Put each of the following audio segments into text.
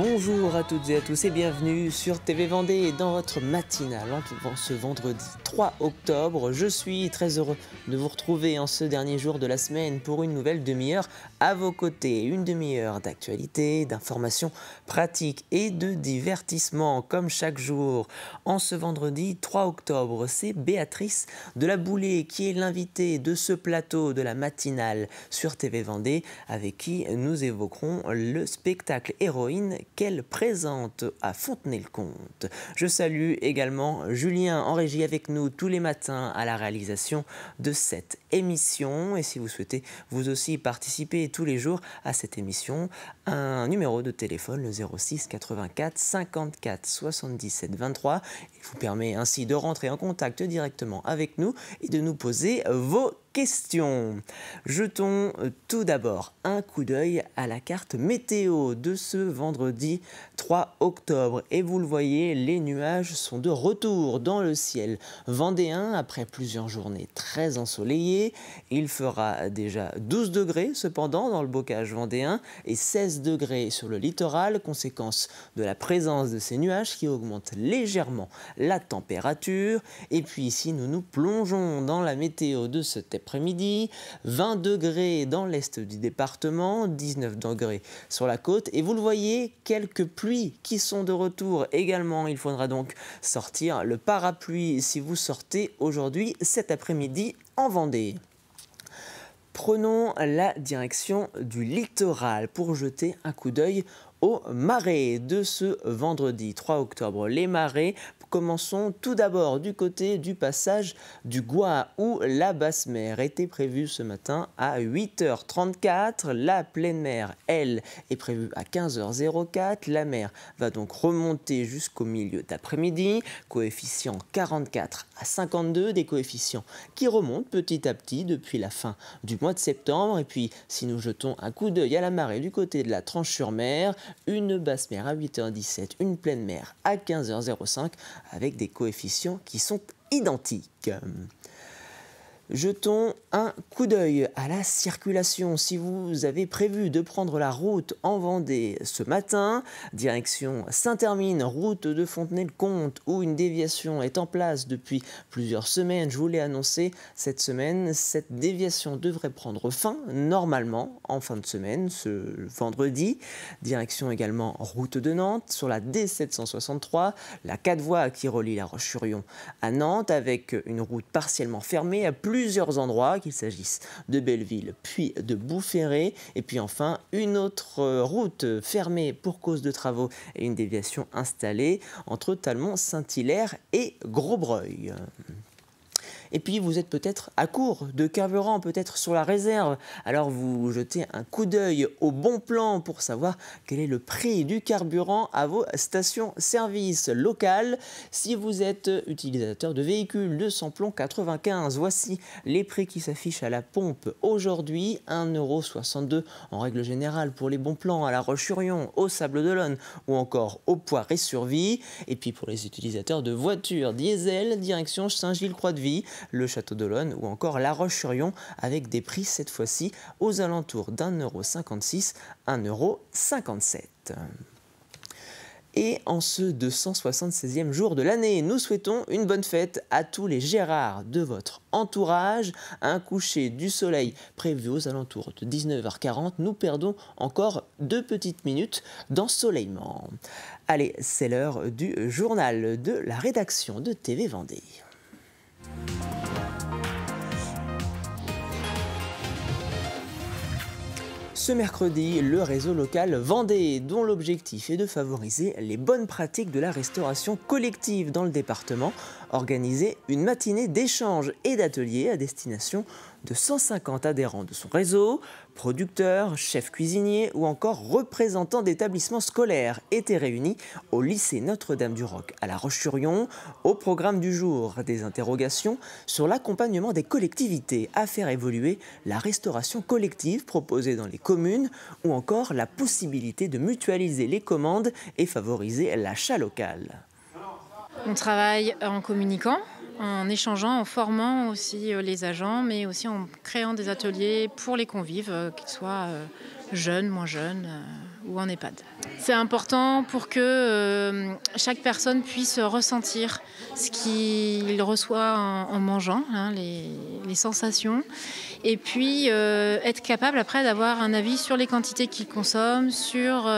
Bonjour à toutes et à tous et bienvenue sur TV Vendée dans votre matinale ce vendredi 3 octobre. Je suis très heureux de vous retrouver en ce dernier jour de la semaine pour une nouvelle demi-heure à vos côtés. Une demi-heure d'actualité, d'informations pratiques et de divertissement comme chaque jour. En ce vendredi 3 octobre, c'est Béatrice de la Boulée qui est l'invitée de ce plateau de la matinale sur TV Vendée avec qui nous évoquerons le spectacle Héroïne qu'elle présente à Fontenay-le-Comte. Je salue également Julien en régie avec nous tous les matins à la réalisation de cette émission. Et si vous souhaitez vous aussi participer tous les jours à cette émission, un numéro de téléphone, le 06 84 54 77 23. Il vous permet ainsi de rentrer en contact directement avec nous et de nous poser vos questions. Jetons tout d'abord un coup d'œil à la carte météo de ce vendredi 3 octobre. Et vous le voyez, les nuages sont de retour dans le ciel vendéen après plusieurs journées très ensoleillées. Il fera déjà 12 degrés cependant dans le bocage vendéen et 16 degrés sur le littoral, conséquence de la présence de ces nuages qui augmentent légèrement la température. Et puis ici, nous nous plongeons dans la météo de cet après-midi, 20 degrés dans l'est du département, 19 degrés sur la côte et vous le voyez, quelques pluies qui sont de retour également. Il faudra donc sortir le parapluie si vous sortez aujourd'hui cet après-midi en Vendée. Prenons la direction du littoral pour jeter un coup d'œil aux marées de ce vendredi 3 octobre. Les marées, commençons tout d'abord du côté du passage du Gois où la basse mer était prévue ce matin à 8h34. La pleine mer, elle, est prévue à 15h04. La mer va donc remonter jusqu'au milieu d'après-midi. Coefficient 44 à 52, des coefficients qui remontent petit à petit depuis la fin du mois de septembre. Et puis, si nous jetons un coup d'œil à la marée du côté de la Tranche-sur-Mer, une basse mer à 8h17, une pleine mer à 15h05 avec des coefficients qui sont identiques. Jetons un coup d'œil à la circulation. Si vous avez prévu de prendre la route en Vendée ce matin, direction Saint-Hermine, route de Fontenay-le-Comte, où une déviation est en place depuis plusieurs semaines. Je vous l'ai annoncé cette semaine, cette déviation devrait prendre fin normalement en fin de semaine, ce vendredi. Direction également route de Nantes, sur la D763, la 4 voies qui relie La Roche-sur-Yon à Nantes, avec une route partiellement fermée à plusieurs endroits, qu'il s'agisse de Belleville puis de Boufféré, et puis enfin une autre route fermée pour cause de travaux et une déviation installée entre Talmont-Saint-Hilaire et Grosbreuil. Et puis vous êtes peut-être à court de carburant, peut-être sur la réserve. Alors vous jetez un coup d'œil au bon plan pour savoir quel est le prix du carburant à vos stations-service locales. Si vous êtes utilisateur de véhicules de samplon 95, voici les prix qui s'affichent à la pompe aujourd'hui. 1,62 € en règle générale pour les bons plans à La Roche-sur-Yon, au Sables-d'Olonne ou encore au Poiré-sur-Vie. Et puis pour les utilisateurs de voitures diesel, direction Saint-Gilles-Croix-de-Vie, le Château-d'Olonne ou encore La Roche-sur-Yon avec des prix cette fois-ci aux alentours d'1,56 €, 1,57 €. Et en ce 276e jour de l'année, nous souhaitons une bonne fête à tous les Gérards de votre entourage. Un coucher du soleil prévu aux alentours de 19h40. Nous perdons encore 2 petites minutes d'ensoleillement. Allez, c'est l'heure du journal de la rédaction de TV Vendée. Ce mercredi, le réseau local Vendée, dont l'objectif est de favoriser les bonnes pratiques de la restauration collective dans le département, organisait une matinée d'échanges et d'ateliers à destination de 150 adhérents de son réseau. Producteurs, chefs cuisiniers ou encore représentants d'établissements scolaires étaient réunis au lycée Notre-Dame-du-Roc à La Roche-sur-Yon. Au programme du jour, des interrogations sur l'accompagnement des collectivités à faire évoluer la restauration collective proposée dans les communes ou encore la possibilité de mutualiser les commandes et favoriser l'achat local. On travaille en communiquant, en échangeant, en formant aussi les agents, mais aussi en créant des ateliers pour les convives, qu'ils soient jeunes, moins jeunes, ou en EHPAD. C'est important pour que chaque personne puisse ressentir ce qu'il reçoit en mangeant, hein, les sensations, et puis être capable après d'avoir un avis sur les quantités qu'il consomme, sur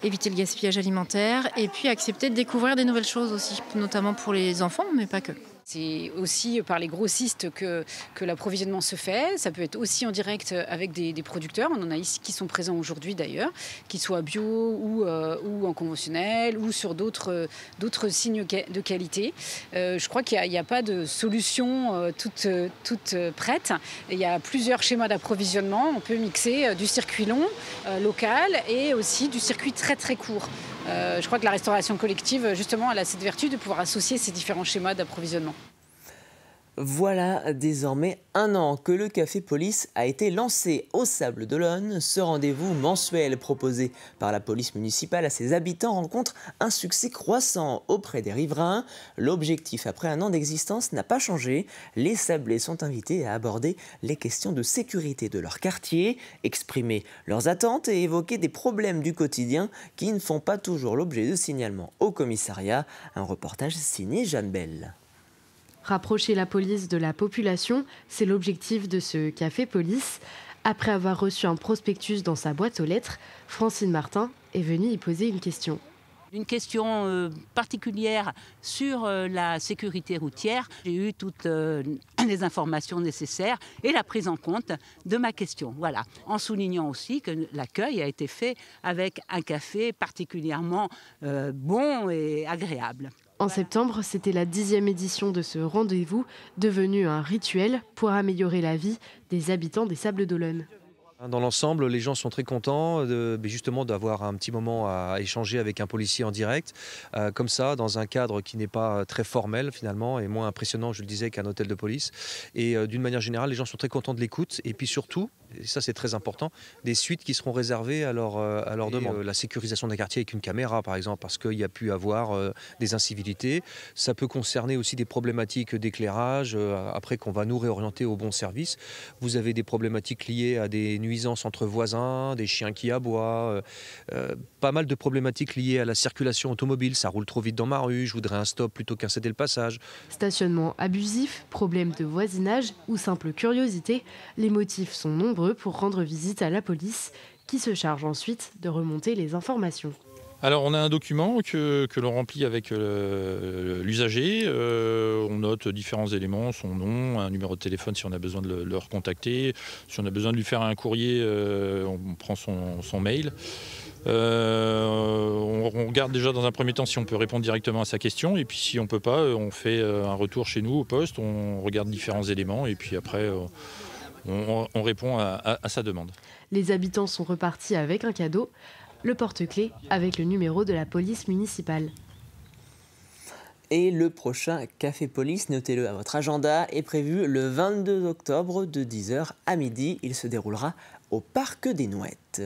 éviter le gaspillage alimentaire, et puis accepter de découvrir des nouvelles choses aussi, notamment pour les enfants, mais pas que. C'est aussi par les grossistes que l'approvisionnement se fait. Ça peut être aussi en direct avec des producteurs. On en a ici qui sont présents aujourd'hui d'ailleurs, qu'ils soient bio ou en conventionnel ou sur d'autres signes de qualité. Je crois qu'il n'y a pas de solution toute prête. Il y a plusieurs schémas d'approvisionnement. On peut mixer du circuit long, local, et aussi du circuit très très court. Je crois que la restauration collective, justement, elle a cette vertu de pouvoir associer ces différents schémas d'approvisionnement. Voilà désormais 1 an que le Café Police a été lancé au Sables d'Olonne. Ce rendez-vous mensuel proposé par la police municipale à ses habitants rencontre un succès croissant auprès des riverains. L'objectif après 1 an d'existence n'a pas changé. Les Sablés sont invités à aborder les questions de sécurité de leur quartier, exprimer leurs attentes et évoquer des problèmes du quotidien qui ne font pas toujours l'objet de signalements au commissariat. Un reportage signé Jeanne Bell. Rapprocher la police de la population, c'est l'objectif de ce Café Police. Après avoir reçu un prospectus dans sa boîte aux lettres, Francine Martin est venue y poser une question. Une question particulière sur la sécurité routière. J'ai eu toutes les informations nécessaires et la prise en compte de ma question. Voilà. En soulignant aussi que l'accueil a été fait avec un café particulièrement bon et agréable. En septembre, c'était la 10e édition de ce rendez-vous, devenu un rituel pour améliorer la vie des habitants des Sables d'Olonne. Dans l'ensemble, les gens sont très contents justement d'avoir un petit moment à échanger avec un policier en direct, comme ça, dans un cadre qui n'est pas très formel finalement et moins impressionnant, je le disais, qu'un hôtel de police. Et d'une manière générale, les gens sont très contents de l'écoute et puis surtout, et ça c'est très important, des suites qui seront réservées à leur demande. La sécurisation d'un quartier avec une caméra par exemple, parce qu'il y a pu avoir des incivilités. Ça peut concerner aussi des problématiques d'éclairage, après qu'on va nous réorienter au bon service. Vous avez des problématiques liées à des nuisances entre voisins, des chiens qui aboient, pas mal de problématiques liées à la circulation automobile. Ça roule trop vite dans ma rue, je voudrais un stop plutôt qu'un céder le passage. Stationnement abusif, problème de voisinage ou simple curiosité, les motifs sont nombreux pour rendre visite à la police qui se charge ensuite de remonter les informations. Alors on a un document que l'on remplit avec l'usager, on note différents éléments, son nom, un numéro de téléphone si on a besoin de le recontacter, si on a besoin de lui faire un courrier, on prend son mail. On regarde déjà dans un premier temps si on peut répondre directement à sa question et puis si on ne peut pas, on fait un retour chez nous au poste, on regarde différents éléments et puis après on répond à sa demande. Les habitants sont repartis avec un cadeau, le porte-clés avec le numéro de la police municipale. Et le prochain Café Police, notez-le à votre agenda, est prévu le 22 octobre de 10h à midi. Il se déroulera au Parc des Nouettes.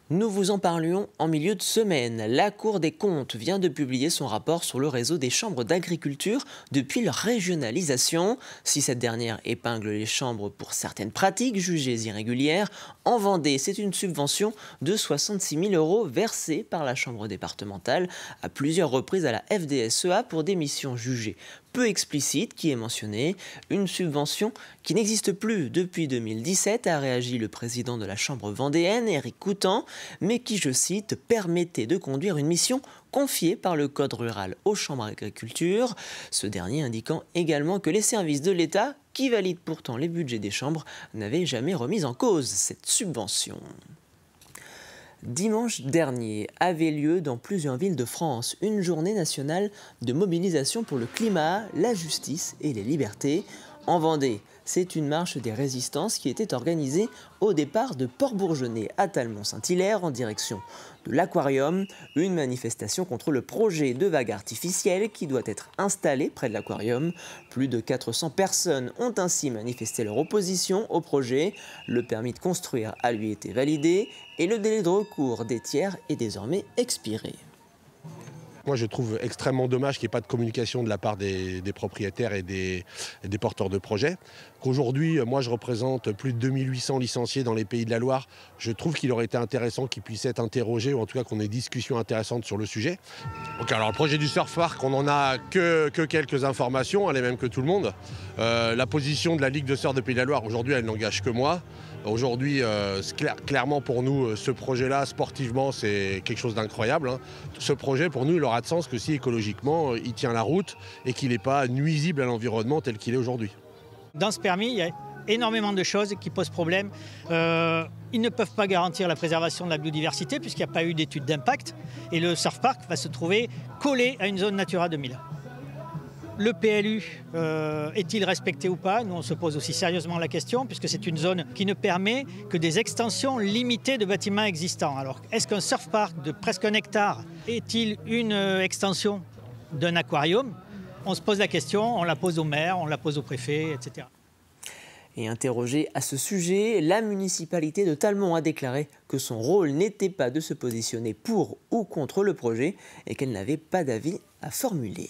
Nous vous en parlions en milieu de semaine. La Cour des comptes vient de publier son rapport sur le réseau des chambres d'agriculture depuis leur régionalisation. Si cette dernière épingle les chambres pour certaines pratiques jugées irrégulières, en Vendée, c'est une subvention de 66 000 € versée par la chambre départementale à plusieurs reprises à la FDSEA pour des missions jugées peu explicite qui est mentionnée, une subvention qui n'existe plus depuis 2017, a réagi le président de la Chambre vendéenne, Éric Coutan, mais qui, je cite, permettait de conduire une mission confiée par le Code rural aux chambres d'agriculture, ce dernier indiquant également que les services de l'État, qui valident pourtant les budgets des chambres, n'avaient jamais remis en cause cette subvention. Dimanche dernier avait lieu dans plusieurs villes de France une journée nationale de mobilisation pour le climat, la justice et les libertés. En Vendée, c'est une marche des résistances qui était organisée au départ de Port-Bourgenais à Talmont-Saint-Hilaire en direction de l'aquarium, une manifestation contre le projet de vague artificielle qui doit être installé près de l'aquarium. Plus de 400 personnes ont ainsi manifesté leur opposition au projet. Le permis de construire a lui été validé et le délai de recours des tiers est désormais expiré. que moi je trouve extrêmement dommage qu'il n'y ait pas de communication de la part des propriétaires et des porteurs de projets. Qu'aujourd'hui, moi je représente plus de 2800 licenciés dans les Pays de la Loire. Je trouve qu'il aurait été intéressant qu'ils puissent être interrogés, ou en tout cas qu'on ait des discussions intéressantes sur le sujet. Donc, alors le projet du Surf Park, on n'en a que quelques informations, les mêmes que tout le monde. La position de la Ligue de surf de Pays de la Loire, aujourd'hui, elle n'engage que moi. Aujourd'hui, clairement pour nous, ce projet-là, sportivement, c'est quelque chose d'incroyable. Ce projet, pour nous, il aura de sens que si écologiquement, il tient la route et qu'il n'est pas nuisible à l'environnement tel qu'il est aujourd'hui. Dans ce permis, il y a énormément de choses qui posent problème. Ils ne peuvent pas garantir la préservation de la biodiversité puisqu'il n'y a pas eu d'étude d'impact. Et le surf park va se trouver collé à une zone Natura 2000. Le PLU est-il respecté ou pas? Nous, on se pose aussi sérieusement la question, puisque c'est une zone qui ne permet que des extensions limitées de bâtiments existants. Alors, est-ce qu'un surf park de presque 1 hectare est-il une extension d'un aquarium? On se pose la question, on la pose au maire, on la pose au préfet, etc. Et interrogée à ce sujet, la municipalité de Talmont a déclaré que son rôle n'était pas de se positionner pour ou contre le projet et qu'elle n'avait pas d'avis à formuler.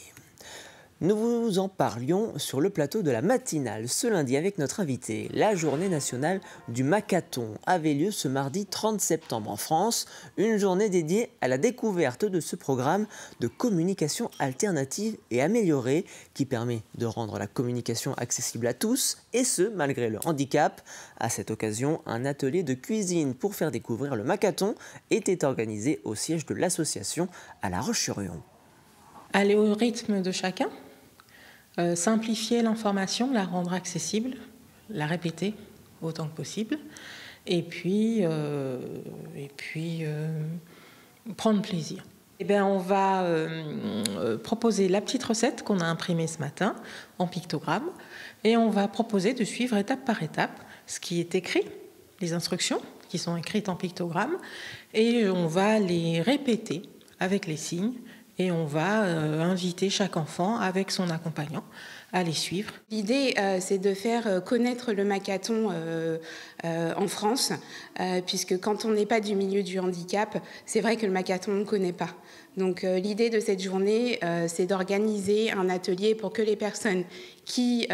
Nous vous en parlions sur le plateau de la matinale ce lundi avec notre invité. La journée nationale du Macathon avait lieu ce mardi 30 septembre en France, une journée dédiée à la découverte de ce programme de communication alternative et améliorée qui permet de rendre la communication accessible à tous, et ce, malgré le handicap. À cette occasion, un atelier de cuisine pour faire découvrir le Macathon était organisé au siège de l'association à La Roche-sur-Yon. Aller au rythme de chacun, simplifier l'information, la rendre accessible, la répéter autant que possible, et puis prendre plaisir. Eh bien, on va proposer la petite recette qu'on a imprimée ce matin en pictogramme, et on va proposer de suivre étape par étape ce qui est écrit, les instructions qui sont écrites en pictogramme, et on va les répéter avec les signes. Et on va inviter chaque enfant, avec son accompagnant, à les suivre. L'idée, c'est de faire connaître le Macathon en France, puisque quand on n'est pas du milieu du handicap, c'est vrai que le Macathon, on ne connaît pas. Donc l'idée de cette journée, c'est d'organiser un atelier pour que les personnes qui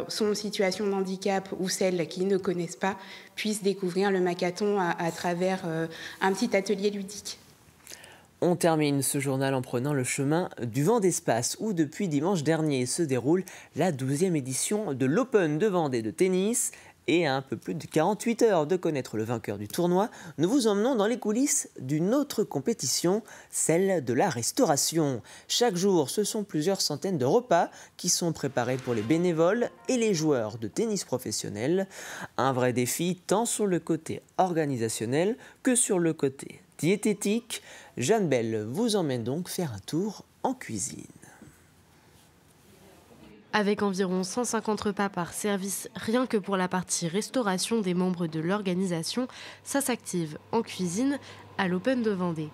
sont en situation de handicap ou celles qui ne connaissent pas puissent découvrir le Macathon à travers un petit atelier ludique. On termine ce journal en prenant le chemin du Vendée-Espace où depuis dimanche dernier se déroule la 12e édition de l'Open de Vendée de tennis. Et à un peu plus de 48 heures de connaître le vainqueur du tournoi, nous vous emmenons dans les coulisses d'une autre compétition, celle de la restauration. Chaque jour, ce sont plusieurs centaines de repas qui sont préparés pour les bénévoles et les joueurs de tennis professionnels. Un vrai défi tant sur le côté organisationnel que sur le côté diététique. Jeanne Bell vous emmène donc faire un tour en cuisine. Avec environ 150 repas par service, rien que pour la partie restauration des membres de l'organisation, ça s'active en cuisine à l'Open de Vendée.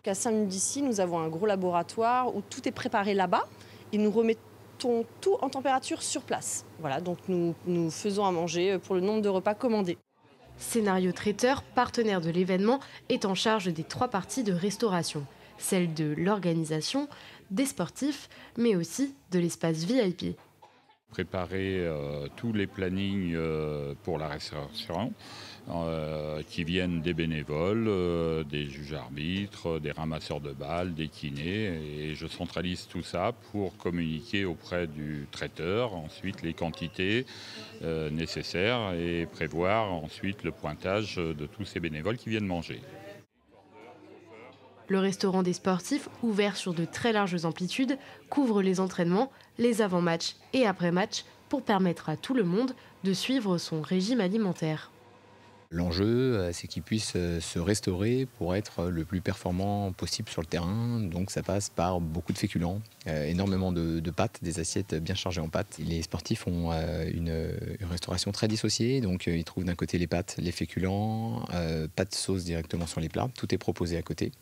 À 5 minutes d'ici, nous avons un gros laboratoire où tout est préparé là-bas et nous remettons tout en température sur place. Voilà, donc nous faisons à manger pour le nombre de repas commandés. Scénario Traiteur, partenaire de l'événement, est en charge des 3 parties de restauration. Celle de l'organisation, des sportifs, mais aussi de l'espace VIP. Préparer tous les plannings pour la restauration qui viennent des bénévoles, des juges arbitres, des ramasseurs de balles, des kinés. Et je centralise tout ça pour communiquer auprès du traiteur, ensuite les quantités nécessaires et prévoir ensuite le pointage de tous ces bénévoles qui viennent manger. Le restaurant des sportifs, ouvert sur de très larges amplitudes, couvre les entraînements, les avant-matchs et après-matchs pour permettre à tout le monde de suivre son régime alimentaire. L'enjeu, c'est qu'ils puissent se restaurer pour être le plus performant possible sur le terrain. Donc ça passe par beaucoup de féculents, énormément de pâtes, des assiettes bien chargées en pâtes. Les sportifs ont une restauration très dissociée, donc ils trouvent d'un côté les pâtes, les féculents, pas de sauce directement sur les plats. Tout est proposé à côté.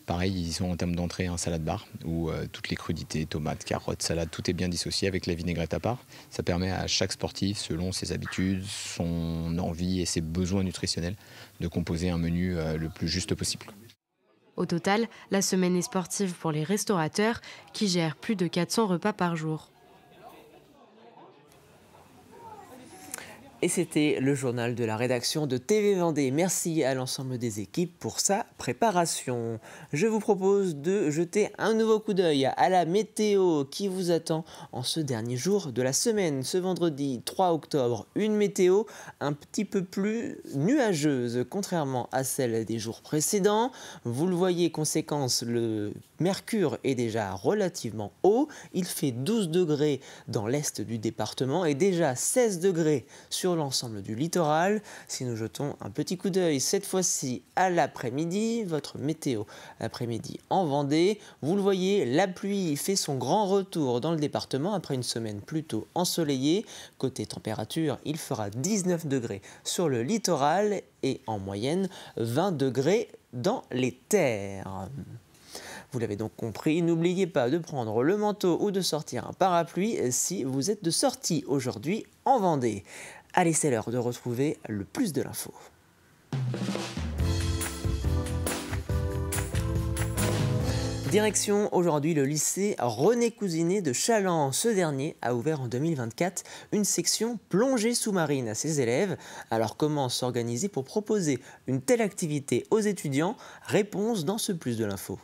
Pareil, ils ont en termes d'entrée un salade bar où toutes les crudités, tomates, carottes, salades, tout est bien dissocié avec la vinaigrette à part. Ça permet à chaque sportif, selon ses habitudes, son envie et ses besoins nutritionnels, de composer un menu le plus juste possible. Au total, la semaine est sportive pour les restaurateurs qui gèrent plus de 400 repas par jour. Et c'était le journal de la rédaction de TV Vendée. Merci à l'ensemble des équipes pour sa préparation. Je vous propose de jeter un nouveau coup d'œil à la météo qui vous attend en ce dernier jour de la semaine. Ce vendredi 3 octobre, une météo un petit peu plus nuageuse, contrairement à celle des jours précédents. Vous le voyez, conséquence, le mercure est déjà relativement haut. Il fait 12 degrés dans l'est du département et déjà 16 degrés sur l'ensemble du littoral. Si nous jetons un petit coup d'œil cette fois-ci à l'après-midi, votre météo l'après-midi en Vendée, vous le voyez, la pluie fait son grand retour dans le département après une semaine plutôt ensoleillée. Côté température, il fera 19 degrés sur le littoral et en moyenne 20 degrés dans les terres. Vous l'avez donc compris, n'oubliez pas de prendre le manteau ou de sortir un parapluie si vous êtes de sortie aujourd'hui en Vendée. Allez, c'est l'heure de retrouver le plus de l'info. Direction aujourd'hui le lycée René Cousinet de Challans. Ce dernier a ouvert en 2024 une section plongée sous-marine à ses élèves. Alors comment s'organiser pour proposer une telle activité aux étudiants? Réponse dans ce plus de l'info.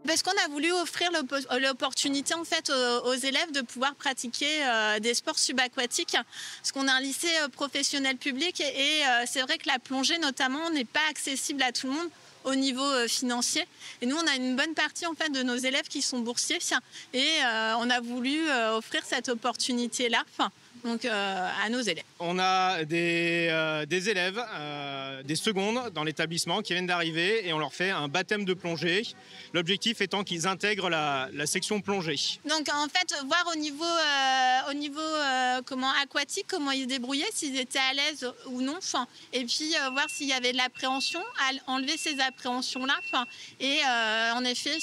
Parce qu'on a voulu offrir l'opportunité en fait aux élèves de pouvoir pratiquer des sports subaquatiques. Parce qu'on a un lycée professionnel public et c'est vrai que la plongée notamment n'est pas accessible à tout le monde au niveau financier. Et nous, on a une bonne partie en fait de nos élèves qui sont boursiers et on a voulu offrir cette opportunité-là. Donc à nos élèves. On a des élèves, des secondes dans l'établissement qui viennent d'arriver et on leur fait un baptême de plongée. L'objectif étant qu'ils intègrent la section plongée. Donc en fait, voir au niveau aquatique, comment ils se débrouillaient, s'ils étaient à l'aise ou non. Et puis voir s'il y avait de l'appréhension, enlever ces appréhensions-là. Et en effet,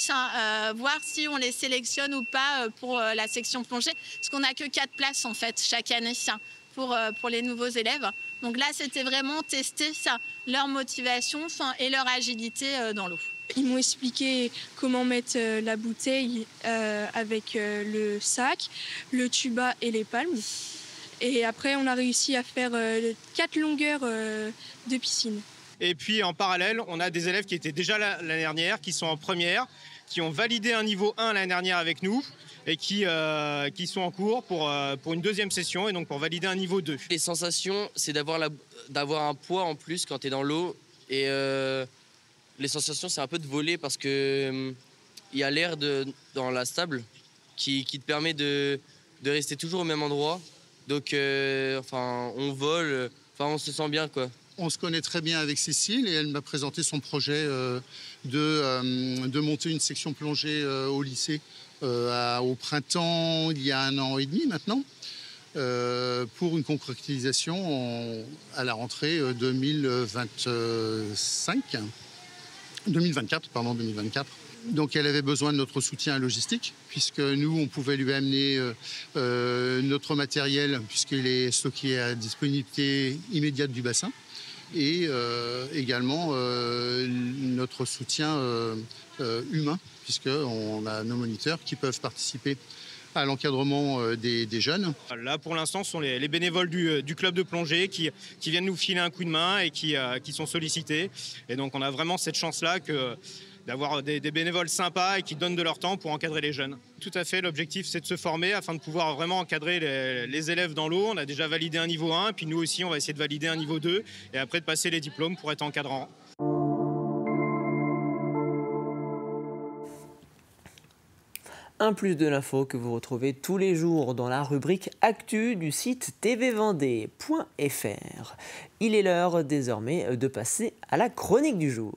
voir si on les sélectionne ou pas pour la section plongée. Parce qu'on n'a que 4 places en fait chaque année pour les nouveaux élèves. Donc là, c'était vraiment tester leur motivation et leur agilité dans l'eau. Ils m'ont expliqué comment mettre la bouteille avec le sac, le tuba et les palmes. Et après, on a réussi à faire 4 longueurs de piscine. Et puis en parallèle, on a des élèves qui étaient déjà l'année dernière, qui sont en première, qui ont validé un niveau 1 l'année dernière avec nous et qui sont en cours pour une deuxième session et donc pour valider un niveau 2. Les sensations, c'est d'avoir un poids en plus quand tu es dans l'eau. Et les sensations, c'est un peu de voler parce que y a l'air dans la stable qui te permet de rester toujours au même endroit. Donc on vole, on se sent bien, quoi. On se connaît très bien avec Cécile et elle m'a présenté son projet de monter une section plongée au lycée au printemps, il y a 1 an et demi maintenant, pour une concrétisation à la rentrée 2024. Donc elle avait besoin de notre soutien logistique, puisque nous, on pouvait lui amener notre matériel, puisqu'il est stocké à disponibilité immédiate du bassin. Et également notre soutien humain, puisqu'on a nos moniteurs qui peuvent participer à l'encadrement des jeunes. Là, pour l'instant, ce sont les bénévoles du club de plongée qui viennent nous filer un coup de main et qui sont sollicités. Et donc, on a vraiment cette chance-là d'avoir des bénévoles sympas et qui donnent de leur temps pour encadrer les jeunes. Tout à fait, l'objectif c'est de se former afin de pouvoir vraiment encadrer les élèves dans l'eau. On a déjà validé un niveau 1, puis nous aussi on va essayer de valider un niveau 2 et après de passer les diplômes pour être encadrant. Un plus de l'info que vous retrouvez tous les jours dans la rubrique Actu du site tvvendée.fr. Il est l'heure désormais de passer à la chronique du jour.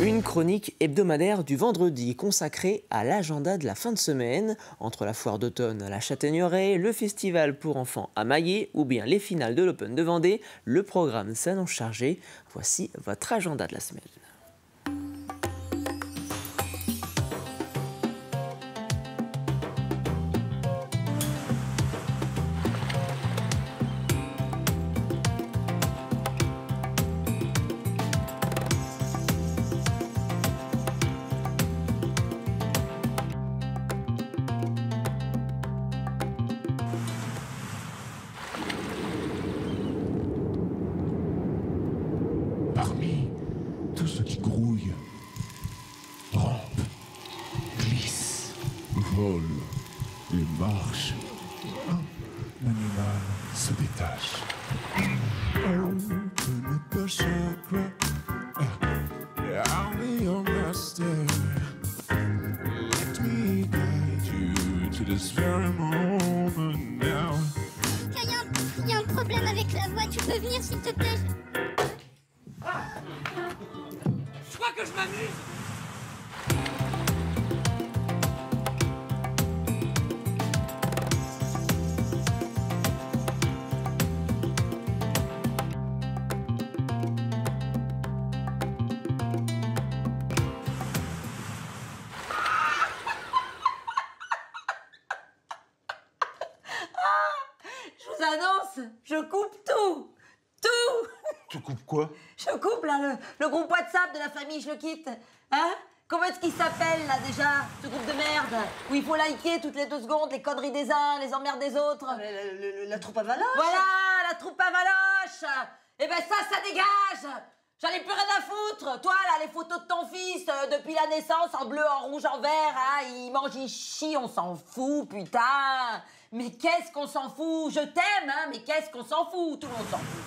Une chronique hebdomadaire du vendredi consacrée à l'agenda de la fin de semaine, entre la foire d'automne à la Châtaigneraie, le festival pour enfants à Maillé ou bien les finales de l'Open de Vendée. Le programme s'annonce chargé. Voici votre agenda de la semaine. Parmi tout ce qui grouille, rampe, glisse, vole et marche, un animal se détache. Open up a chakra, I'll be your master. Let me guide you to this very moment now. Il y a un problème avec la voix, tu peux venir s'il te plaît? Je crois que je m'amuse. Je vous annonce, je coupe tout. Tout. Tu coupes quoi? Je coupe là le groupe WhatsApp de la famille, je le quitte. Hein? Comment est-ce qu'il s'appelle là déjà, ce groupe de merde? Où il faut liker toutes les 2 secondes les conneries des uns, les emmerdes des autres. La troupe à Valoche. Voilà, la troupe à Valoche. Eh ben ça dégage. J'en ai plus rien à foutre. Toi là, les photos de ton fils depuis la naissance, en bleu, en rouge, en vert, hein, il mange, il chie, on s'en fout, putain. Mais qu'est-ce qu'on s'en fout? Je t'aime, hein, mais qu'est-ce qu'on s'en fout? Tout le monde s'en fout.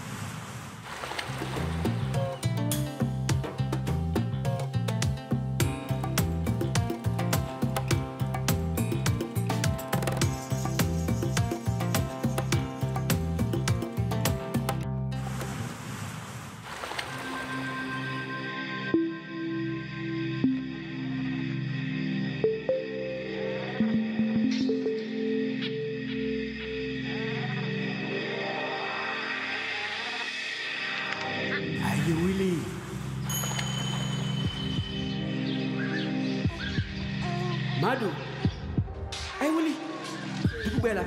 Aïe Willy. Madou. Hey Willy. Ibu Bella.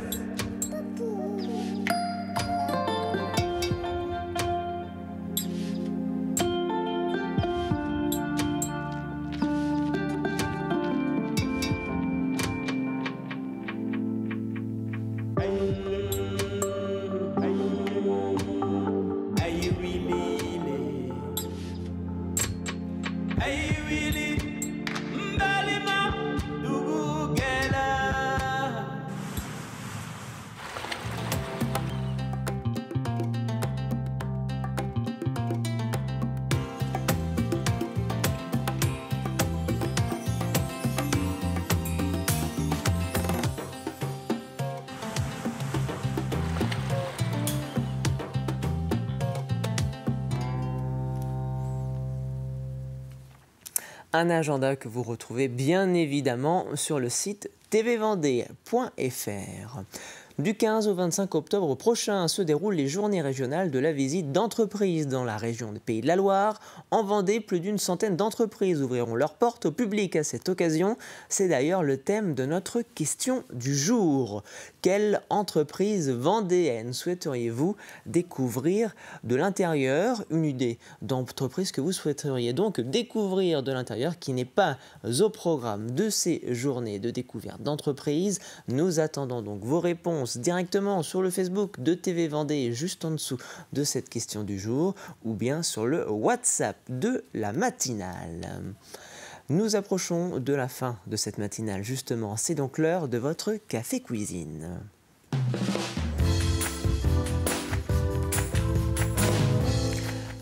Un agenda que vous retrouvez bien évidemment sur le site tvvendée.fr. Du 15 au 25 octobre prochain se déroulent les journées régionales de la visite d'entreprises dans la région des Pays de la Loire. En Vendée, plus d'une centaine d'entreprises ouvriront leurs portes au public à cette occasion. C'est d'ailleurs le thème de notre question du jour. Quelle entreprise vendéenne souhaiteriez-vous découvrir de l'intérieur? Une idée d'entreprise que vous souhaiteriez donc découvrir de l'intérieur qui n'est pas au programme de ces journées de découverte d'entreprise. Nous attendons donc vos réponses directement sur le Facebook de TV Vendée, juste en dessous de cette question du jour, ou bien sur le WhatsApp de la matinale. Nous approchons de la fin de cette matinale, justement. C'est donc l'heure de votre café cuisine.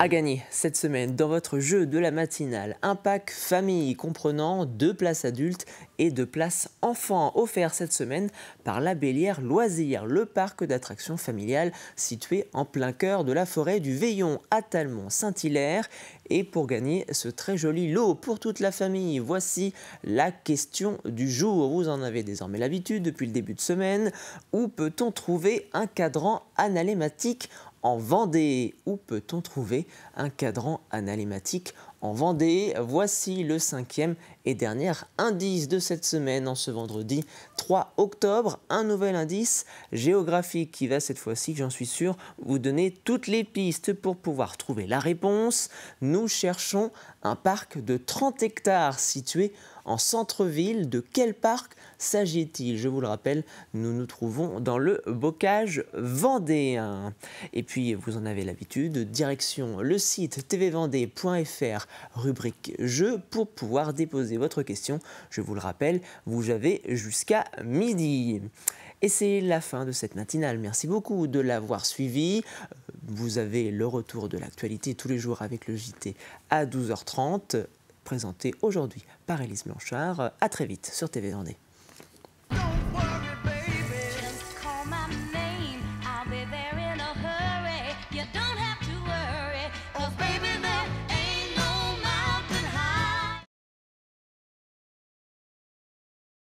À gagner cette semaine dans votre jeu de la matinale, un pack famille comprenant 2 places adultes et 2 places enfants, offert cette semaine par la Bélière Loisirs, le parc d'attractions familiales situé en plein cœur de la forêt du Veillon à Talmont-Saint-Hilaire. Et pour gagner ce très joli lot pour toute la famille, voici la question du jour. Vous en avez désormais l'habitude depuis le début de semaine. Où peut-on trouver un cadran analématique en Vendée? Où peut-on trouver un cadran analématique en Vendée? Voici le 5e et dernier indice de cette semaine en ce vendredi 3 octobre. Un nouvel indice géographique qui va cette fois-ci, j'en suis sûr, vous donner toutes les pistes pour pouvoir trouver la réponse. Nous cherchons un parc de 30 hectares situé en centre-ville. De quel parc s'agit-il? Je vous le rappelle, nous nous trouvons dans le bocage vendéen. Et puis, vous en avez l'habitude, direction le site tvvendée.fr, rubrique jeux, pour pouvoir déposer votre question. Je vous le rappelle, vous avez jusqu'à midi. Et c'est la fin de cette matinale. Merci beaucoup de l'avoir suivi. Vous avez le retour de l'actualité tous les jours avec le JT à 12h30, présenté aujourd'hui par Élise Blanchard. À très vite sur TV Vendée.